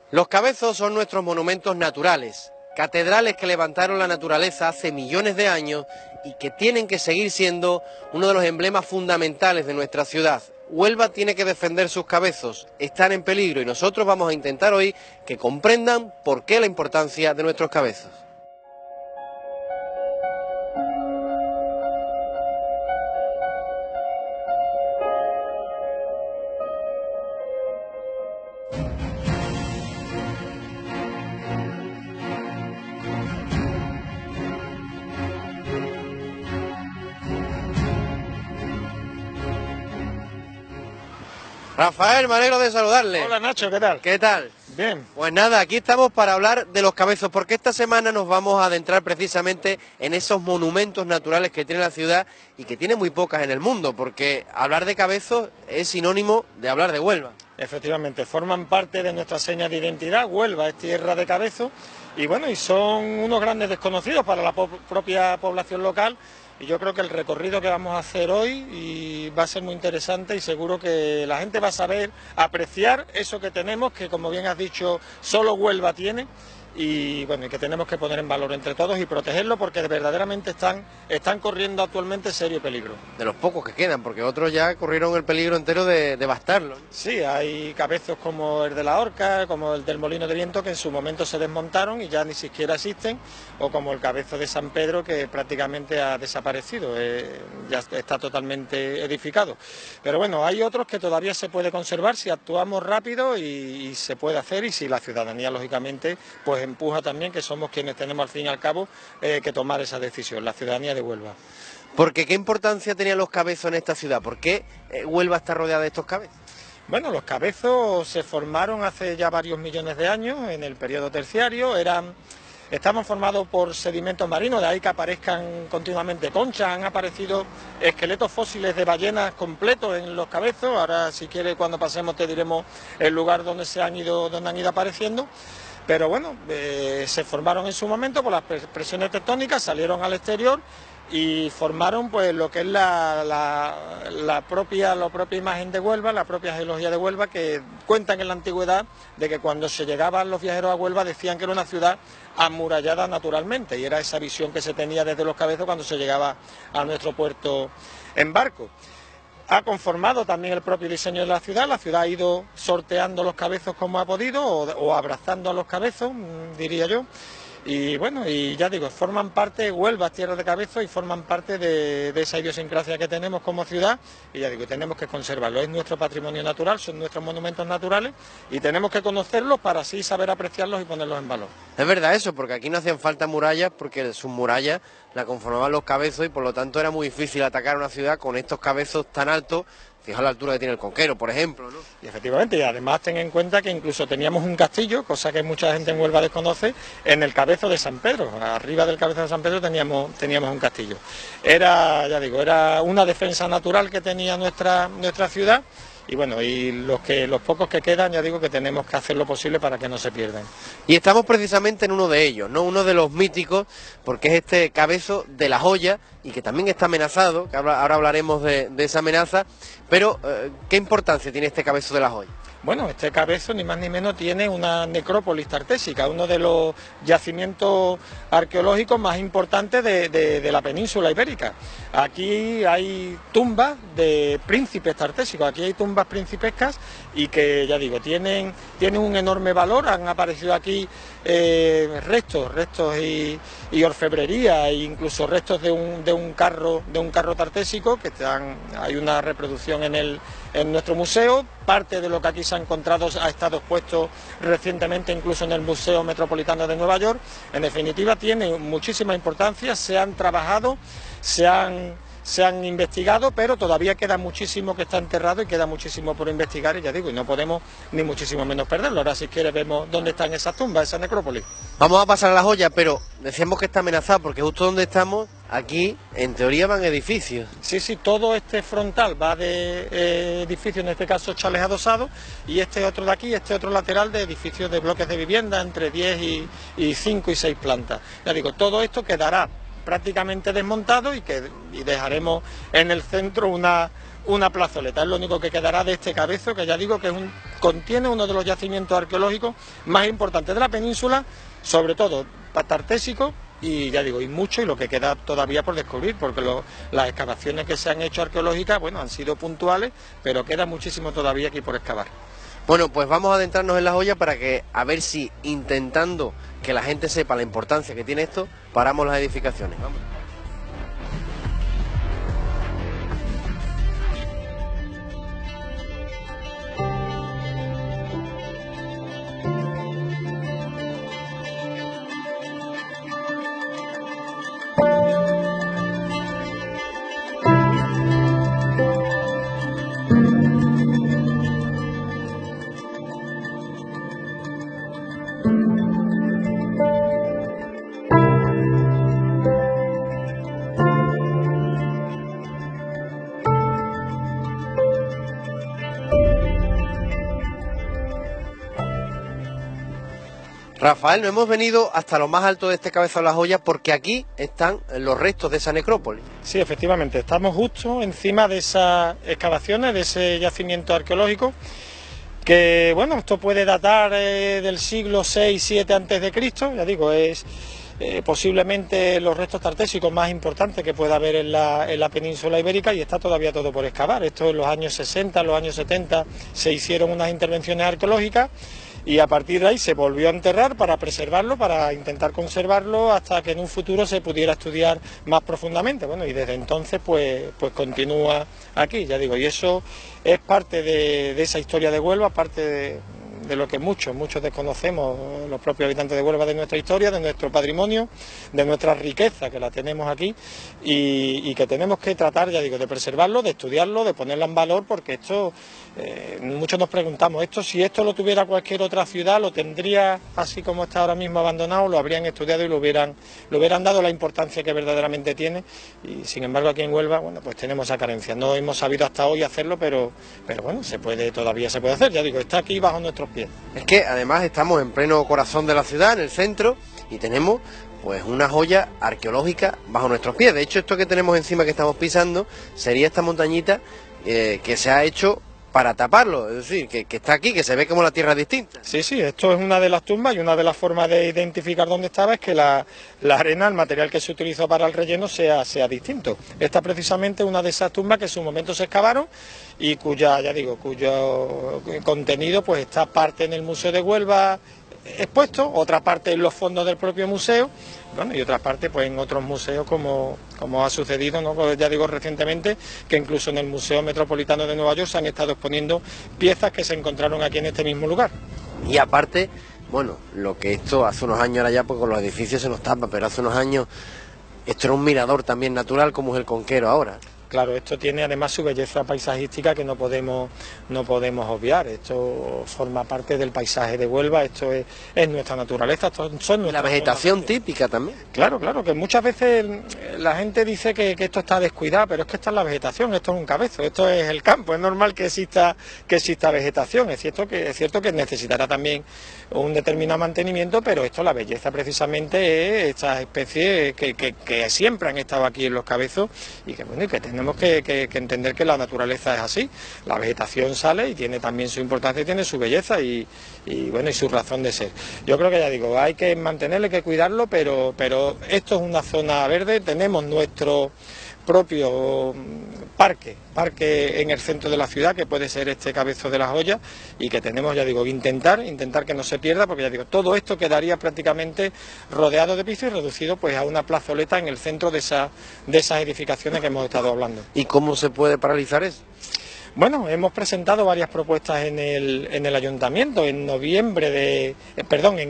Los cabezos son nuestros monumentos naturales, catedrales que levantaron la naturaleza hace millones de años y que tienen que seguir siendo uno de los emblemas fundamentales de nuestra ciudad. Huelva tiene que defender sus cabezos, están en peligro y nosotros vamos a intentar hoy que comprendan por qué la importancia de nuestros cabezos. Rafael, me alegro de saludarle. Hola Nacho, ¿qué tal? ¿Qué tal? Bien. Pues nada, aquí estamos para hablar de los cabezos, porque esta semana nos vamos a adentrar precisamente en esos monumentos naturales que tiene la ciudad y que tiene muy pocas en el mundo, porque hablar de cabezos es sinónimo de hablar de Huelva. Efectivamente, forman parte de nuestra seña de identidad. Huelva es tierra de cabezos y bueno, y son unos grandes desconocidos para la propia población local. Y yo creo que el recorrido que vamos a hacer hoy va a ser muy interesante y seguro que la gente va a saber apreciar eso que tenemos, que como bien has dicho, solo Huelva tiene. Y bueno, y que tenemos que poner en valor entre todos y protegerlo porque verdaderamente están corriendo actualmente serio peligro. De los pocos que quedan, porque otros ya corrieron el peligro entero de devastarlo. Sí, hay cabezos como el de la Horca, como el del Molino de Viento, que en su momento se desmontaron y ya ni siquiera existen, o como el cabezo de San Pedro, que prácticamente ha desaparecido, ya está totalmente edificado. Pero bueno, hay otros que todavía se puede conservar si actuamos rápido y se puede hacer, y si la ciudadanía, lógicamente, pues empuja también, que somos quienes tenemos al fin y al cabo que tomar esa decisión, la ciudadanía de Huelva. Porque ¿qué importancia tenían los cabezos en esta ciudad? ¿Por qué Huelva está rodeada de estos cabezos? Bueno, los cabezos se formaron hace ya varios millones de años, en el periodo terciario, estaban formados por sedimentos marinos, de ahí que aparezcan continuamente conchas, han aparecido esqueletos fósiles de ballenas completos en los cabezos. Ahora, si quieres, cuando pasemos te diremos el lugar donde han ido apareciendo. Pero bueno, se formaron en su momento por las presiones tectónicas, salieron al exterior y formaron pues lo que es la propia imagen de Huelva, la propia geología de Huelva, que cuentan en la antigüedad de que cuando se llegaban los viajeros a Huelva decían que era una ciudad amurallada naturalmente, y era esa visión que se tenía desde los cabezos cuando se llegaba a nuestro puerto en barco. Ha conformado también el propio diseño de la ciudad ha ido sorteando los cabezos como ha podido o abrazando a los cabezos, diría yo. Y bueno, y ya digo, forman parte, Huelva es tierra de cabezos y forman parte de esa idiosincrasia que tenemos como ciudad, y ya digo, tenemos que conservarlo, es nuestro patrimonio natural, son nuestros monumentos naturales y tenemos que conocerlos para así saber apreciarlos y ponerlos en valor. Es verdad eso, porque aquí no hacían falta murallas, porque sus murallas la conformaban los cabezos y por lo tanto era muy difícil atacar una ciudad con estos cabezos tan altos. Fijaos la altura que tiene el Conquero, por ejemplo, ¿no? Y efectivamente, y además ten en cuenta que incluso teníamos un castillo, cosa que mucha gente en Huelva desconoce, en el cabezo de San Pedro. Arriba del cabezo de San Pedro teníamos un castillo. Era, ya digo, era una defensa natural que tenía nuestra ciudad. Y bueno, y los pocos que quedan, ya digo que tenemos que hacer lo posible para que no se pierdan. Y estamos precisamente en uno de ellos, ¿no? Uno de los míticos, porque es este cabezo de la Joya, y que también está amenazado, que ahora hablaremos de esa amenaza, pero ¿qué importancia tiene este cabezo de la Joya? Bueno, este cabezo ni más ni menos tiene una necrópolis tartésica, uno de los yacimientos arqueológicos más importantes de la península ibérica. Aquí hay tumbas de príncipes tartésicos, aquí hay tumbas principescas y que, ya digo, tienen un enorme valor. Han aparecido aquí restos y orfebrería e incluso restos de un carro tartésico que hay una reproducción en nuestro museo. Parte de lo que aquí se ha encontrado ha estado expuesto recientemente incluso en el Museo Metropolitano de Nueva York. En definitiva, tiene muchísima importancia, se han trabajado, se han investigado, pero todavía queda muchísimo que está enterrado y queda muchísimo por investigar, y ya digo, y no podemos ni muchísimo menos perderlo. Ahora, si quieres, vemos dónde están esas tumbas, esa necrópolis. Vamos a pasar a la Joya, pero decíamos que está amenazada porque justo donde estamos, aquí, en teoría van edificios. Sí, todo este frontal va de edificios, en este caso chales adosados, y este otro de aquí, este otro lateral de edificios de bloques de vivienda entre 10 y 5 y 6 plantas. Ya digo, todo esto quedará prácticamente desmontado y dejaremos en el centro una plazoleta. Es lo único que quedará de este cabezo, que ya digo que contiene uno de los yacimientos arqueológicos más importantes de la península, sobre todo tartésico, y ya digo, y mucho, y lo que queda todavía por descubrir, porque las excavaciones que se han hecho arqueológicas, bueno, han sido puntuales, pero queda muchísimo todavía aquí por excavar. Bueno, pues vamos a adentrarnos en la joya para que, a ver si intentando que la gente sepa la importancia que tiene esto, paramos las edificaciones. Vamos. Rafael, nos hemos venido hasta lo más alto de este Cabezo de la Joya porque aquí están los restos de esa necrópolis. Sí, efectivamente, estamos justo encima de esas excavaciones, de ese yacimiento arqueológico, que bueno, esto puede datar del siglo VI-VII antes de Cristo, ya digo, es posiblemente los restos tartésicos más importantes que pueda haber en la península ibérica, y está todavía todo por excavar. Esto en los años 60, en los años 70 se hicieron unas intervenciones arqueológicas, y a partir de ahí se volvió a enterrar para preservarlo, para intentar conservarlo hasta que en un futuro se pudiera estudiar más profundamente. Bueno, y desde entonces pues continúa aquí, ya digo, y eso es parte de esa historia de Huelva, parte de lo que muchos desconocemos, los propios habitantes de Huelva, de nuestra historia, de nuestro patrimonio, de nuestra riqueza, que la tenemos aquí, y que tenemos que tratar, ya digo, de preservarlo, de estudiarlo, de ponerlo en valor, porque esto, muchos nos preguntamos, si esto lo tuviera cualquier otra ciudad, lo tendría así como está ahora mismo abandonado, lo habrían estudiado y lo hubieran dado la importancia que verdaderamente tiene, y sin embargo aquí en Huelva, bueno, pues tenemos esa carencia. No hemos sabido hasta hoy hacerlo, pero bueno, todavía se puede hacer, ya digo, está aquí bajo nuestros pies. Es que además estamos en pleno corazón de la ciudad, en el centro, y tenemos pues una joya arqueológica bajo nuestros pies. De hecho, esto que tenemos encima, que estamos pisando, sería esta montañita que se ha hecho para taparlo, es decir, que está aquí, que se ve como la tierra distinta. Sí, esto es una de las tumbas, y una de las formas de identificar dónde estaba es que la arena, el material que se utilizó para el relleno, sea distinto. Esta precisamente es una de esas tumbas que en su momento se excavaron y cuyo contenido pues está parte en el Museo de Huelva expuesto, otra parte en los fondos del propio museo, bueno, y otra parte pues en otros museos como ha sucedido, ¿no? Pues ya digo, recientemente, que incluso en el Museo Metropolitano de Nueva York se han estado exponiendo piezas que se encontraron aquí en este mismo lugar. Y aparte, bueno, lo que esto hace unos años, ahora ya pues con los edificios se nos tapa, pero hace unos años esto era un mirador también natural, como es el Conquero ahora. Claro, esto tiene además su belleza paisajística que no podemos obviar. Esto forma parte del paisaje de Huelva, esto es nuestra naturaleza, son la vegetación típica también. Claro, que muchas veces la gente dice que esto está descuidado, pero es que esta es la vegetación, esto es un cabezo, esto es el campo, es normal que exista vegetación. Es cierto que necesitará también un determinado mantenimiento, pero esto, la belleza precisamente es estas especies que siempre han estado aquí en los cabezos, y que bueno, y que tenemos que entender que la naturaleza es así. La vegetación sale y tiene también su importancia y tiene su belleza y bueno, y su razón de ser. Yo creo que, ya digo, hay que mantenerlo, hay que cuidarlo, pero esto es una zona verde, tenemos nuestro propio parque en el centro de la ciudad, que puede ser este Cabezo de la Joya, y que tenemos, ya digo, intentar que no se pierda, porque ya digo, todo esto quedaría prácticamente rodeado de piso y reducido pues a una plazoleta en el centro de esas edificaciones que hemos estado hablando. ¿Y cómo se puede paralizar eso? Bueno, hemos presentado varias propuestas en el ayuntamiento. En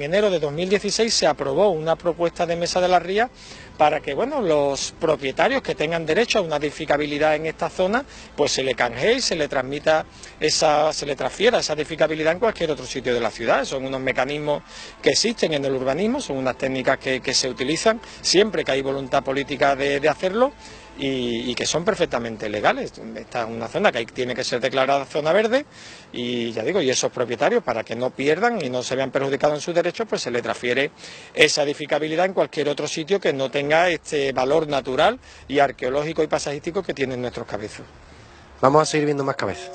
enero de 2016 se aprobó una propuesta de mesa de la ría para que, bueno, los propietarios que tengan derecho a una edificabilidad en esta zona, pues se le canjee y se le transfiera esa edificabilidad en cualquier otro sitio de la ciudad. Son unos mecanismos que existen en el urbanismo, son unas técnicas que se utilizan siempre que hay voluntad política de hacerlo. y que son perfectamente legales. Esta es una zona que tiene que ser declarada zona verde y ya digo, y esos propietarios, para que no pierdan y no se vean perjudicados en sus derechos, pues se les transfiere esa edificabilidad en cualquier otro sitio que no tenga este valor natural y arqueológico y paisajístico que tienen nuestros cabezos. Vamos a seguir viendo más cabezas.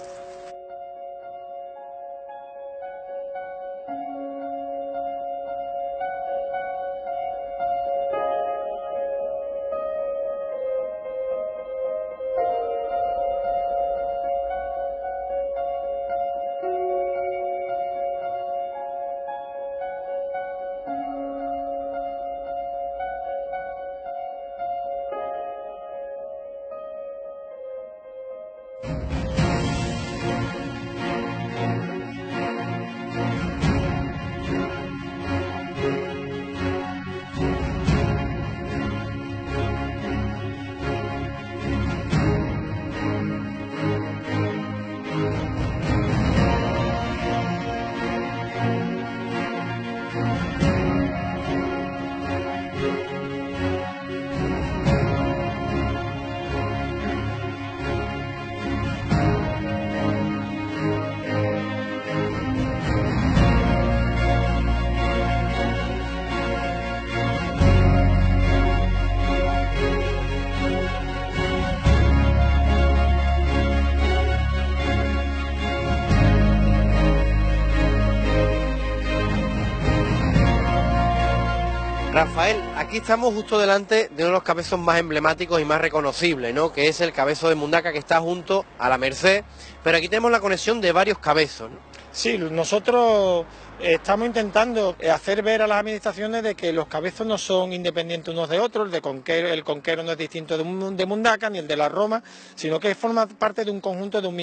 Rafael, aquí estamos justo delante de uno de los cabezos más emblemáticos y más reconocibles, ¿no? Que es el cabezo de Mundaca, que está junto a la Merced, pero aquí tenemos la conexión de varios cabezos, ¿no? Sí, nosotros estamos intentando hacer ver a las administraciones de que los cabezos no son independientes unos de otros, el Conquero no es distinto de Mundaca ni el de la Roma, sino que forma parte de un conjunto de un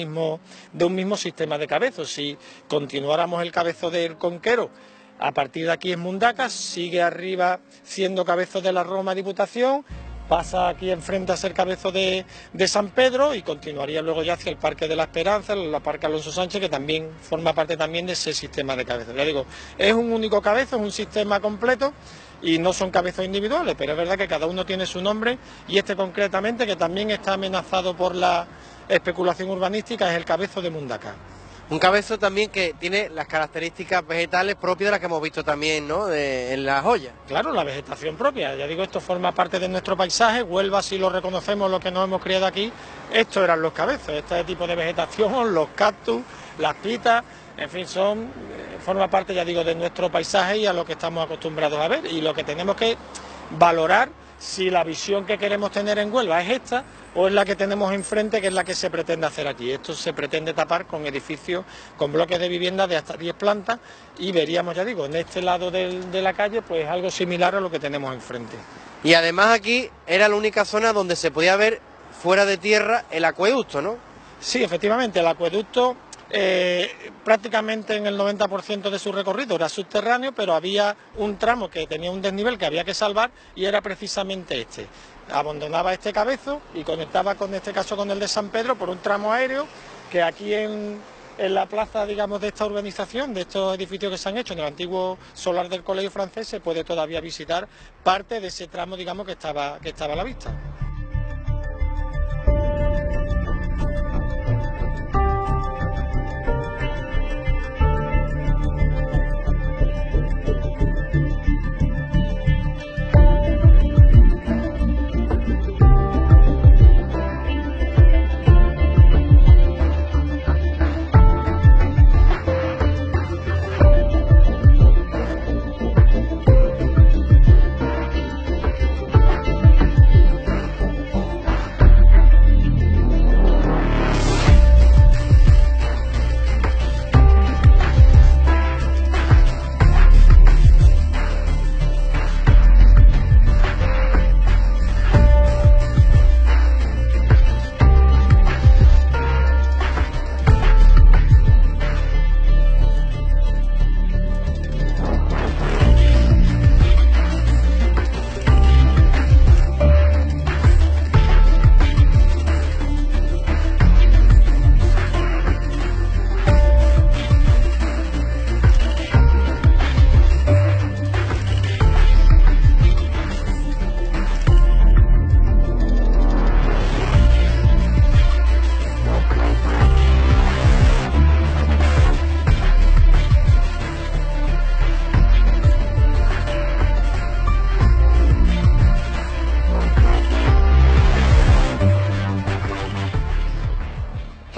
mismo sistema de cabezos. Si continuáramos el cabezo del Conquero, a partir de aquí es Mundaca, sigue arriba siendo cabezo de la Roma Diputación, pasa aquí enfrente a ser cabezo de San Pedro y continuaría luego ya hacia el Parque de la Esperanza, el Parque Alonso Sánchez, que también forma parte también de ese sistema de cabezos. Ya digo, es un único cabezo, es un sistema completo y no son cabezos individuales, pero es verdad que cada uno tiene su nombre y este concretamente, que también está amenazado por la especulación urbanística, es el cabezo de Mundaca. Un cabezo también que tiene las características vegetales propias de las que hemos visto también, ¿no? En La Joya. Claro, la vegetación propia. Ya digo, esto forma parte de nuestro paisaje. Huelva, si lo reconocemos, los que nos hemos criado aquí, estos eran los cabezos. Este tipo de vegetación, los cactus, las pitas, en fin, forma parte, ya digo, de nuestro paisaje y a lo que estamos acostumbrados a ver. Y lo que tenemos que valorar, si la visión que queremos tener en Huelva es esta o es la que tenemos enfrente, que es la que se pretende hacer aquí. Esto se pretende tapar con edificios, con bloques de vivienda de hasta 10 plantas y veríamos, ya digo, en este lado de la calle, pues algo similar a lo que tenemos enfrente. Y además aquí era la única zona donde se podía ver fuera de tierra el acueducto, ¿no? Sí, efectivamente, el acueducto prácticamente en el 90% de su recorrido era subterráneo, pero había un tramo que tenía un desnivel que había que salvar y era precisamente este. Abandonaba este cabezo y conectaba con este caso con el de San Pedro por un tramo aéreo que aquí en la plaza, digamos, de esta urbanización, de estos edificios que se han hecho en el antiguo solar del Colegio Francés, se puede todavía visitar parte de ese tramo, digamos, que estaba a la vista.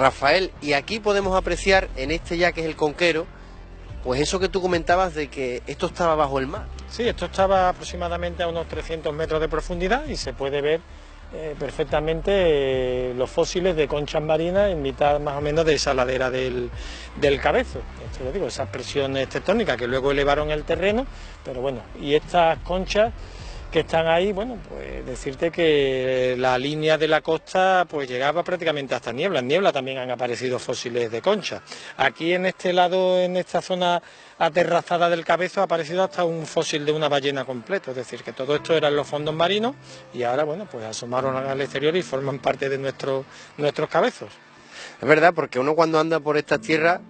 Rafael, y aquí podemos apreciar en este ya que es el Conquero, pues eso que tú comentabas de que esto estaba bajo el mar. Sí, esto estaba aproximadamente a unos 300 metros de profundidad y se puede ver perfectamente los fósiles de conchas marinas en mitad más o menos de esa ladera del Cabezo. Esto lo digo, esas presiones tectónicas que luego elevaron el terreno, pero bueno, y estas conchas que están ahí, bueno, pues decirte que la línea de la costa pues llegaba prácticamente hasta Niebla. En Niebla también han aparecido fósiles de concha. Aquí en este lado, en esta zona aterrazada del Cabezo, ha aparecido hasta un fósil de una ballena completo. Es decir, que todo esto eran los fondos marinos y ahora, bueno, pues asomaron al exterior y forman parte de nuestros cabezos. Es verdad, porque uno cuando anda por estas tierras,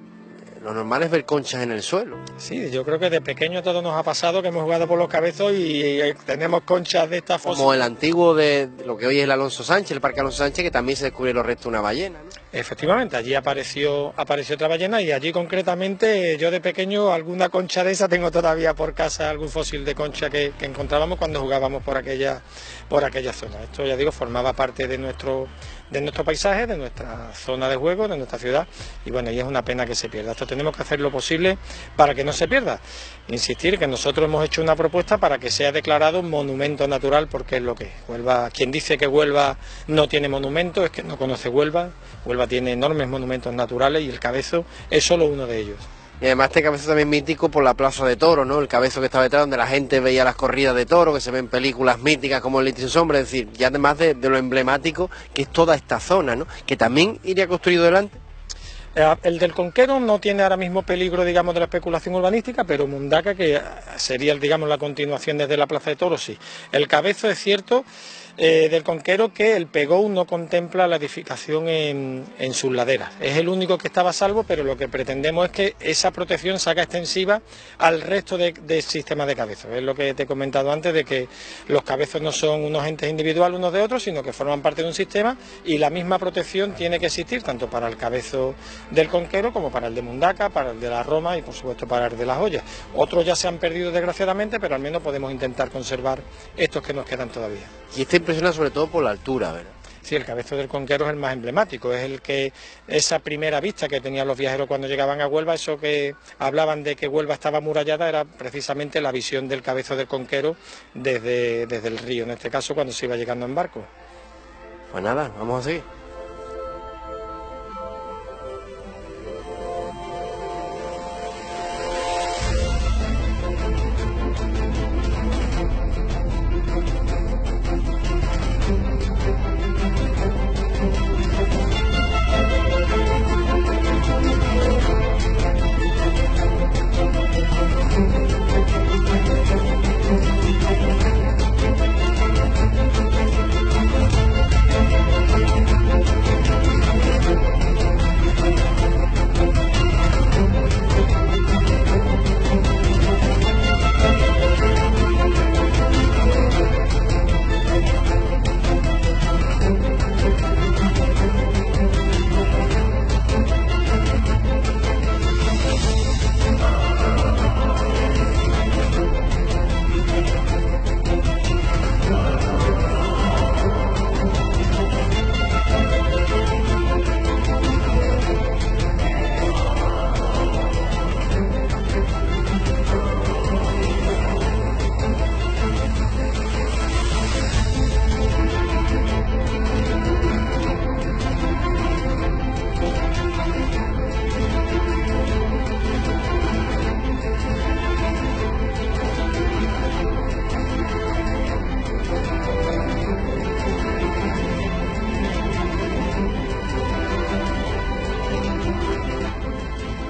lo normal es ver conchas en el suelo. Sí, yo creo que de pequeño todo nos ha pasado, que hemos jugado por los Cabezos y tenemos conchas de esta fósil. Como el antiguo de lo que hoy es el Alonso Sánchez, el Parque Alonso Sánchez, que también se descubrieron los restos de una ballena, ¿no? Efectivamente, allí apareció otra ballena y allí concretamente yo de pequeño alguna concha de esa tengo todavía por casa, algún fósil de concha que encontrábamos cuando jugábamos por aquella zona. Esto, ya digo, formaba parte de nuestro paisaje, de nuestra zona de juego, de nuestra ciudad y bueno, y es una pena que se pierda. Esto tenemos que hacer lo posible para que no se pierda. Insistir que nosotros hemos hecho una propuesta para que sea declarado monumento natural porque es lo que es. Huelva, quien dice que Huelva no tiene monumento es que no conoce Huelva. Huelva tiene enormes monumentos naturales y el Cabezo es solo uno de ellos. Y además este Cabezo también mítico por la plaza de toros, ¿no? El Cabezo que está detrás donde la gente veía las corridas de toros, que se ven películas míticas como El Litro Sin Sombra, es decir, ya además de lo emblemático que es toda esta zona, ¿no? Que también iría construido delante. El del Conquero no tiene ahora mismo peligro, digamos, de la especulación urbanística, pero Mundaca, que sería, digamos, la continuación desde la plaza de toros, sí. El Cabezo es cierto del Conquero que el Pegou no contempla la edificación en sus laderas. Es el único que estaba a salvo, pero lo que pretendemos es que esa protección se haga extensiva al resto del sistema de cabezos. Es lo que te he comentado antes, de que los cabezos no son unos entes individuales unos de otros, sino que forman parte de un sistema y la misma protección tiene que existir tanto para el Cabezo del Conquero como para el de Mundaca, para el de la Roma y por supuesto para el de las Ollas. Otros ya se han perdido desgraciadamente, pero al menos podemos intentar conservar estos que nos quedan todavía. Y este impresiona sobre todo por la altura, ¿verdad? Sí, el Cabezo del Conquero es el más emblemático, es el que esa primera vista que tenían los viajeros cuando llegaban a Huelva, eso que hablaban de que Huelva estaba amurallada, era precisamente la visión del Cabezo del Conquero desde el río, en este caso cuando se iba llegando en barco. Pues nada, vamos a seguir.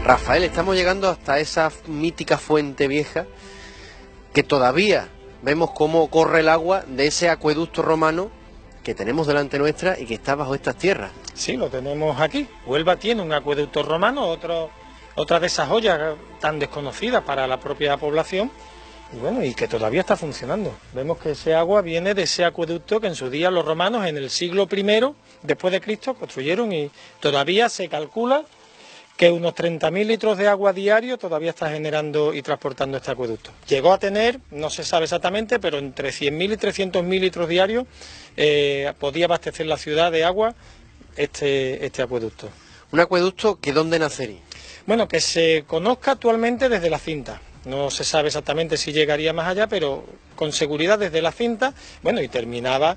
Rafael, estamos llegando hasta esa mítica fuente vieja que todavía vemos cómo corre el agua de ese acueducto romano que tenemos delante nuestra y que está bajo estas tierras. Sí, lo tenemos aquí. Huelva tiene un acueducto romano, otra de esas joyas tan desconocidas para la propia población, y bueno, y que todavía está funcionando. Vemos que ese agua viene de ese acueducto que en su día los romanos en el siglo I después de Cristo construyeron y todavía se calcula que unos 30.000 litros de agua diario todavía está generando y transportando este acueducto. Llegó a tener, no se sabe exactamente, pero entre 100.000 y 300.000 litros diarios podía abastecer la ciudad de agua este acueducto. Un acueducto que ¿dónde nacería? Bueno, que se conozca actualmente desde la cinta. No se sabe exactamente si llegaría más allá, pero con seguridad desde la cinta, bueno, y terminaba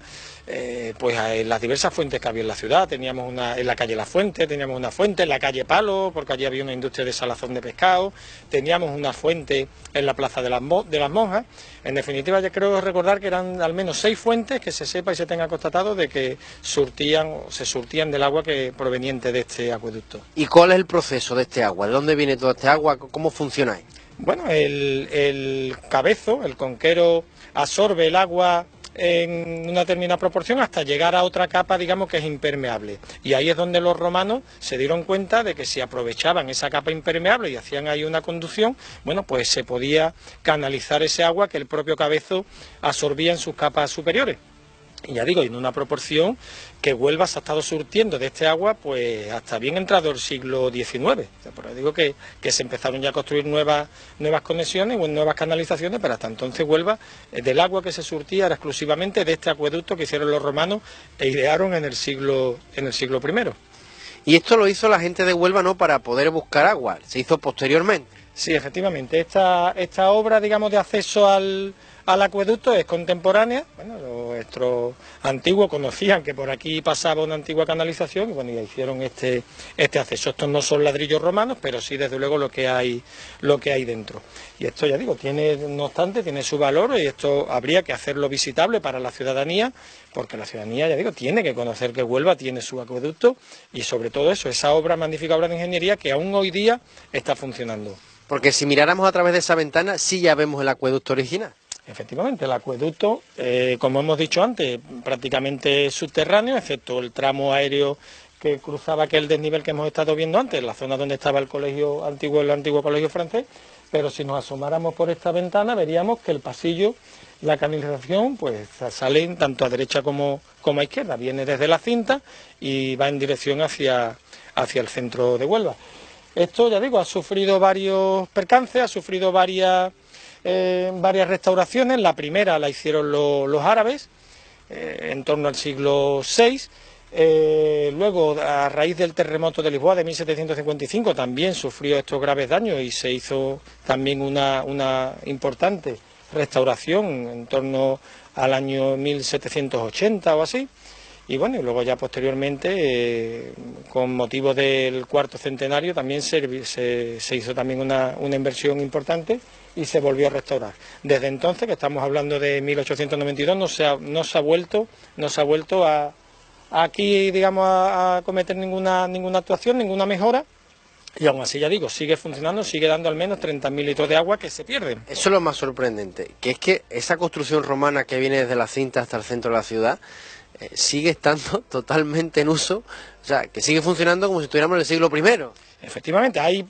pues en las diversas fuentes que había en la ciudad. Teníamos en la calle La Fuente, teníamos una fuente en la calle Palo, porque allí había una industria de salazón de pescado, teníamos una fuente en la plaza de las Monjas. En definitiva, yo creo recordar que eran al menos 6 fuentes que se sepa y se tenga constatado de que se surtían del agua que proveniente de este acueducto. ¿Y cuál es el proceso de este agua? ¿De dónde viene toda este agua? ¿Cómo funciona ahí? Bueno, el cabezo, el conquero, absorbe el agua en una determinada proporción hasta llegar a otra capa, digamos, que es impermeable. Y ahí es donde los romanos se dieron cuenta de que si aprovechaban esa capa impermeable y hacían ahí una conducción, bueno, pues se podía canalizar ese agua que el propio cabezo absorbía en sus capas superiores. Y ya digo, en una proporción que Huelva se ha estado surtiendo de este agua pues hasta bien entrado el siglo XIX. O sea, por eso digo que se empezaron ya a construir nuevas conexiones, nuevas canalizaciones, pero hasta entonces Huelva, del agua que se surtía era exclusivamente de este acueducto que hicieron los romanos e idearon en el siglo I. Y esto lo hizo la gente de Huelva no para poder buscar agua, se hizo posteriormente. Sí, efectivamente, esta obra, digamos, de acceso al acueducto es contemporánea. Bueno, nuestros antiguos conocían que por aquí pasaba una antigua canalización y bueno, ya hicieron este acceso. Estos no son ladrillos romanos, pero sí desde luego lo que hay dentro. Y esto, ya digo, no obstante, tiene su valor y esto habría que hacerlo visitable para la ciudadanía, porque la ciudadanía, ya digo, tiene que conocer que Huelva tiene su acueducto y sobre todo eso, esa magnífica obra de ingeniería que aún hoy día está funcionando. Porque si miráramos a través de esa ventana, sí ya vemos el acueducto original. Efectivamente, el acueducto, como hemos dicho antes, prácticamente subterráneo, excepto el tramo aéreo que cruzaba aquel desnivel que hemos estado viendo antes, la zona donde estaba el antiguo colegio francés, pero si nos asomáramos por esta ventana veríamos que el pasillo, la canalización, pues sale tanto a derecha como a izquierda, viene desde la cinta y va en dirección hacia el centro de Huelva. Esto, ya digo, ha sufrido varios percances, ha sufrido varias restauraciones. La primera la hicieron los árabes en torno al siglo VI. Luego, a raíz del terremoto de Lisboa de 1755, también sufrió estos graves daños y se hizo también una importante restauración en torno al año 1780 o así. Y bueno, y luego ya posteriormente, con motivo del cuarto centenario, también se hizo también una inversión importante y se volvió a restaurar. Desde entonces, que estamos hablando de 1892, no se ha vuelto aquí, digamos, a cometer ninguna actuación, ninguna mejora. Y aún así, ya digo, sigue funcionando, sigue dando al menos 30.000 litros de agua que se pierden. Eso es lo más sorprendente, que es que esa construcción romana que viene desde la cinta hasta el centro de la ciudad sigue estando totalmente en uso, o sea, que sigue funcionando como si estuviéramos en el siglo I. Efectivamente, hay,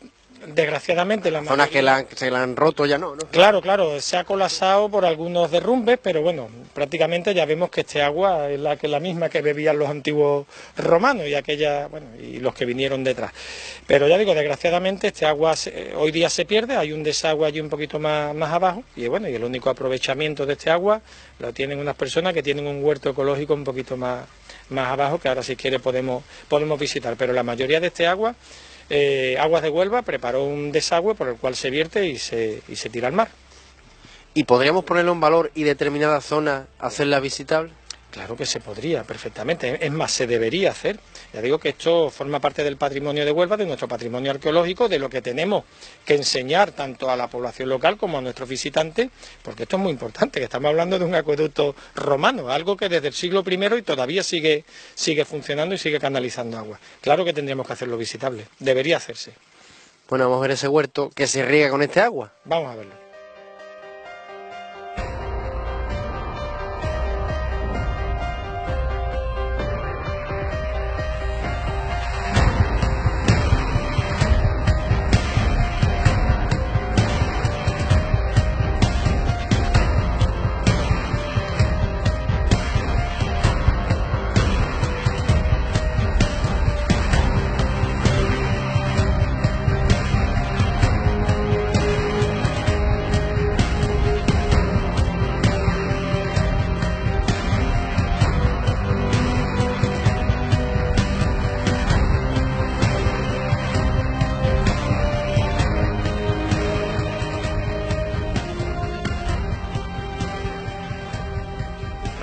desgraciadamente, la zonas que se la han roto ya no. Claro, se ha colapsado por algunos derrumbes, pero bueno, prácticamente ya vemos que este agua es la misma que bebían los antiguos romanos y los que vinieron detrás. Pero ya digo, desgraciadamente este agua hoy día se pierde, hay un desagüe allí un poquito más abajo y bueno, y el único aprovechamiento de este agua lo tienen unas personas que tienen un huerto ecológico un poquito más abajo, que ahora si quiere podemos visitar, pero la mayoría de este agua, Aguas de Huelva preparó un desagüe por el cual se vierte y se tira al mar. ¿Y podríamos ponerlo en valor y determinadas zonas hacerla visitable? Claro que se podría, perfectamente. Es más, se debería hacer. Ya digo que esto forma parte del patrimonio de Huelva, de nuestro patrimonio arqueológico, de lo que tenemos que enseñar tanto a la población local como a nuestros visitantes, porque esto es muy importante, que estamos hablando de un acueducto romano, algo que desde el siglo I y todavía sigue funcionando y sigue canalizando agua. Claro que tendríamos que hacerlo visitable, debería hacerse. Bueno, vamos a ver ese huerto que se riega con este agua. Vamos a verlo.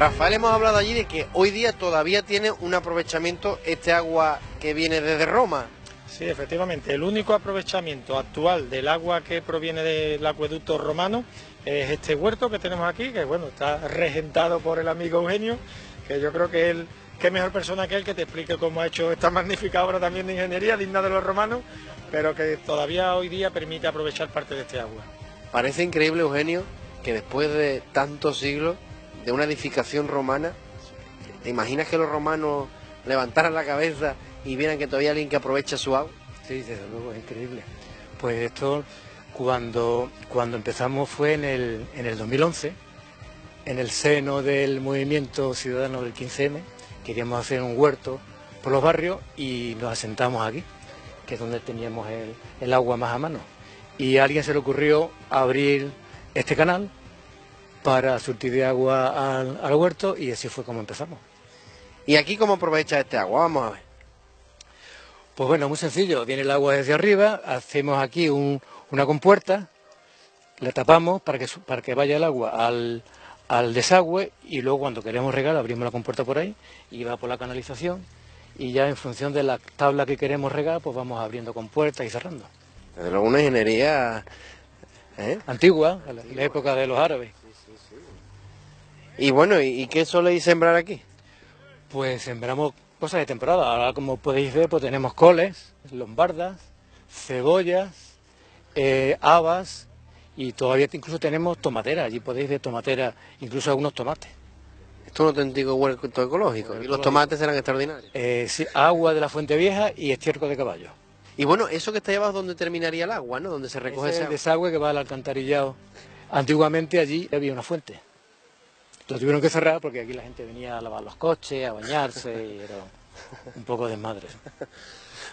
Rafael, hemos hablado allí de que hoy día todavía tiene un aprovechamiento este agua que viene desde Roma. Sí, efectivamente, el único aprovechamiento actual del agua que proviene del acueducto romano es este huerto que tenemos aquí, que bueno, está regentado por el amigo Eugenio, que yo creo que él, qué mejor persona que él que te explique cómo ha hecho esta magnífica obra también de ingeniería, digna de los romanos, pero que todavía hoy día permite aprovechar parte de este agua. Parece increíble, Eugenio, que después de tantos siglos de una edificación romana, ¿te imaginas que los romanos levantaran la cabeza y vieran que todavía hay alguien que aprovecha su agua? Sí, desde luego, es increíble. Pues esto, cuando empezamos fue en el 2011, en el seno del movimiento ciudadano del 15M, queríamos hacer un huerto por los barrios y nos asentamos aquí, que es donde teníamos el agua más a mano. Y a alguien se le ocurrió abrir este canal para surtir de agua al huerto y así fue como empezamos. ¿Y aquí cómo aprovecha este agua? Vamos a ver. Pues bueno, muy sencillo, viene el agua desde arriba, hacemos aquí una compuerta, la tapamos para que vaya el agua al desagüe y luego cuando queremos regar abrimos la compuerta por ahí y va por la canalización y ya en función de la tabla que queremos regar pues vamos abriendo compuertas y cerrando. Desde luego una ingeniería antigua, a la época de los árabes. Y bueno, ¿y qué soléis sembrar aquí? Pues sembramos cosas de temporada. Ahora, como podéis ver, pues tenemos coles, lombardas, cebollas, habas y todavía incluso tenemos tomatera. Allí podéis ver tomatera, incluso algunos tomates. Esto es un auténtico huerto ecológico. Y los tomates serán extraordinarios. Sí, agua de la fuente vieja y estiércol de caballo. Y bueno, eso que está ahí abajo es donde terminaría el agua, ¿no? Donde se recoge ese ese es agua. el desagüe que va al alcantarillado. Antiguamente allí había una fuente. Lo tuvieron que cerrar porque aquí la gente venía a lavar los coches, a bañarse y era un poco desmadre.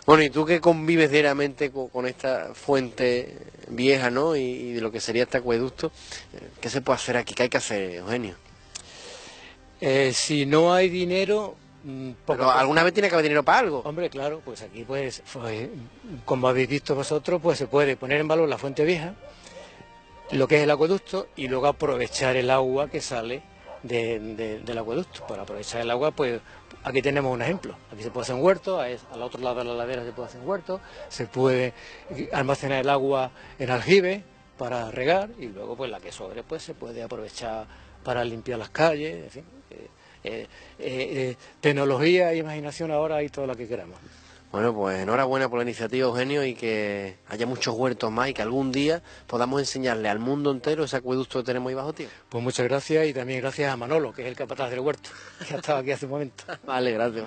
Bueno, ¿y tú que convives diariamente con esta fuente vieja, ¿no? Y de lo que sería este acueducto, ¿qué se puede hacer aquí? ¿Qué hay que hacer, Eugenio? Si no hay dinero... Pero alguna vez tiene que haber dinero para algo. Hombre, claro, pues aquí pues como habéis visto vosotros, pues se puede poner en valor la fuente vieja, lo que es el acueducto, y luego aprovechar el agua que sale del acueducto. Para aprovechar el agua, pues aquí tenemos un ejemplo. Aquí se puede hacer un huerto, al otro lado de la ladera se puede hacer un huerto, se puede almacenar el agua en aljibe para regar y luego pues la que sobre pues se puede aprovechar para limpiar las calles, en fin. Tecnología e imaginación ahora hay todo lo que queramos. Bueno, pues enhorabuena por la iniciativa, Eugenio, y que haya muchos huertos más y que algún día podamos enseñarle al mundo entero ese acueducto que tenemos ahí bajo tierra. Pues muchas gracias y también gracias a Manolo, que es el capataz del huerto, que ha estado aquí hace un momento. Vale, gracias.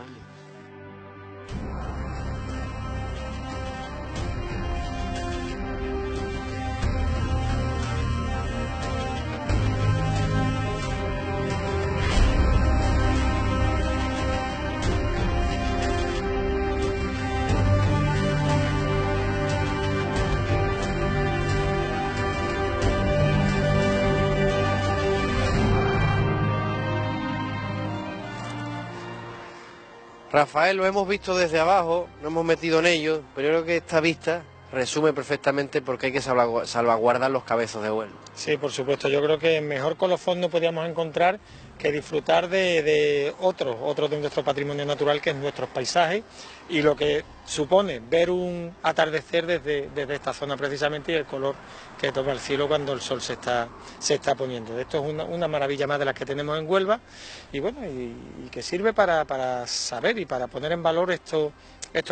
Rafael, lo hemos visto desde abajo, no hemos metido en ello, pero yo creo que esta vista resume perfectamente por qué hay que salvaguardar los cabezos de Huelva. Sí, por supuesto, yo creo que mejor colofón no podíamos encontrar que disfrutar de otro de nuestro patrimonio natural, que es nuestros paisajes, y lo que supone ver un atardecer desde esta zona precisamente y el color que toma el cielo cuando el sol se está poniendo. Esto es una maravilla más de las que tenemos en Huelva y bueno, y que sirve para saber y para poner en valor esto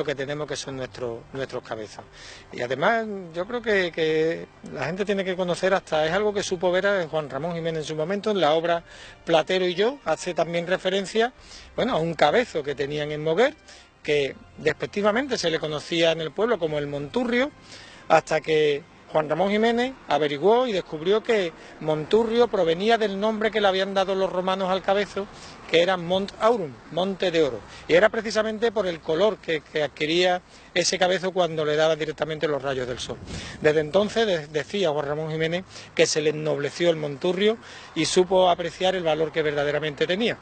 que tenemos, que son nuestros cabezas. Y además yo creo que la gente tiene que conocer, hasta es algo que supo ver a Juan Ramón Jiménez en su momento en la obra Platero y yo, hace también referencia, bueno, a un cabezo que tenían en Moguer, que despectivamente se le conocía en el pueblo como el Monturrio, hasta que Juan Ramón Jiménez averiguó y descubrió que Monturrio provenía del nombre que le habían dado los romanos al cabezo, que era Mont Aurum, Monte de Oro, y era precisamente por el color que adquiría ese cabezo cuando le daban directamente los rayos del sol. Desde entonces decía Juan Ramón Jiménez que se le ennobleció el Monturrio y supo apreciar el valor que verdaderamente tenía.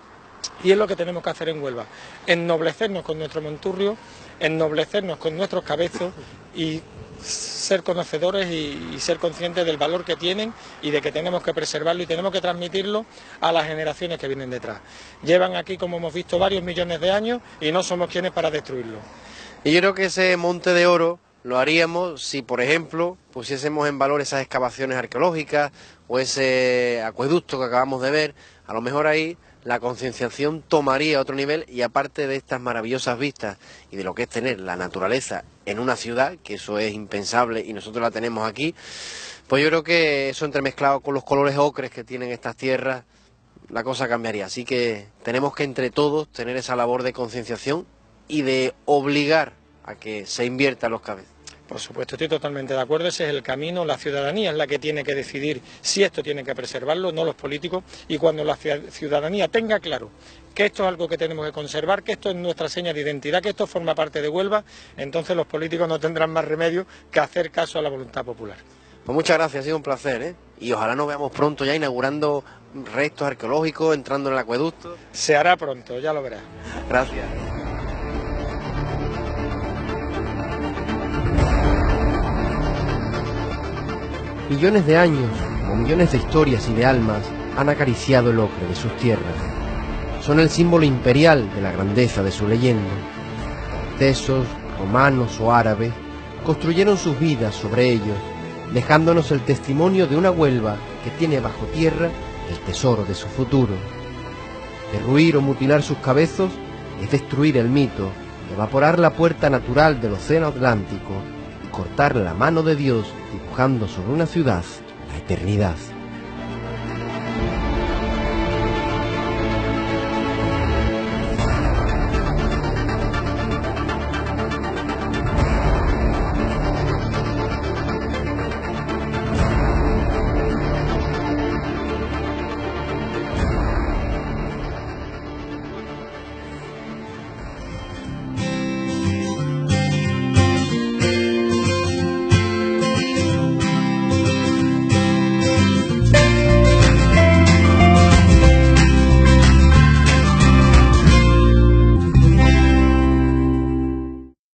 Y es lo que tenemos que hacer en Huelva, ennoblecernos con nuestro Monturrio, ennoblecernos con nuestros cabezos y ser conocedores y ser conscientes del valor que tienen y de que tenemos que preservarlo y tenemos que transmitirlo a las generaciones que vienen detrás. Llevan aquí, como hemos visto, varios millones de años y no somos quienes para destruirlo. Y yo creo que ese Monte de Oro lo haríamos si, por ejemplo, pusiésemos en valor esas excavaciones arqueológicas o ese acueducto que acabamos de ver. A lo mejor ahí la concienciación tomaría otro nivel, y aparte de estas maravillosas vistas y de lo que es tener la naturaleza en una ciudad, que eso es impensable y nosotros la tenemos aquí, pues yo creo que eso entremezclado con los colores ocres que tienen estas tierras, la cosa cambiaría. Así que tenemos que entre todos tener esa labor de concienciación y de obligar a que se invierta los cabezas. Por supuesto, estoy totalmente de acuerdo, ese es el camino, la ciudadanía es la que tiene que decidir si esto tiene que preservarlo, no los políticos, y cuando la ciudadanía tenga claro que esto es algo que tenemos que conservar, que esto es nuestra seña de identidad, que esto forma parte de Huelva, entonces los políticos no tendrán más remedio que hacer caso a la voluntad popular. Pues muchas gracias, ha sido un placer, ¿eh? Y ojalá nos veamos pronto ya inaugurando restos arqueológicos, entrando en el acueducto. Se hará pronto, ya lo verás. Gracias. Millones de años, o millones de historias y de almas, han acariciado el ocre de sus tierras. Son el símbolo imperial de la grandeza de su leyenda. Cortesos, romanos o árabes construyeron sus vidas sobre ellos, dejándonos el testimonio de una Huelva que tiene bajo tierra el tesoro de su futuro. Derruir o mutilar sus cabezos es destruir el mito, evaporar la puerta natural del océano Atlántico y cortar la mano de Dios dibujando sobre una ciudad la eternidad.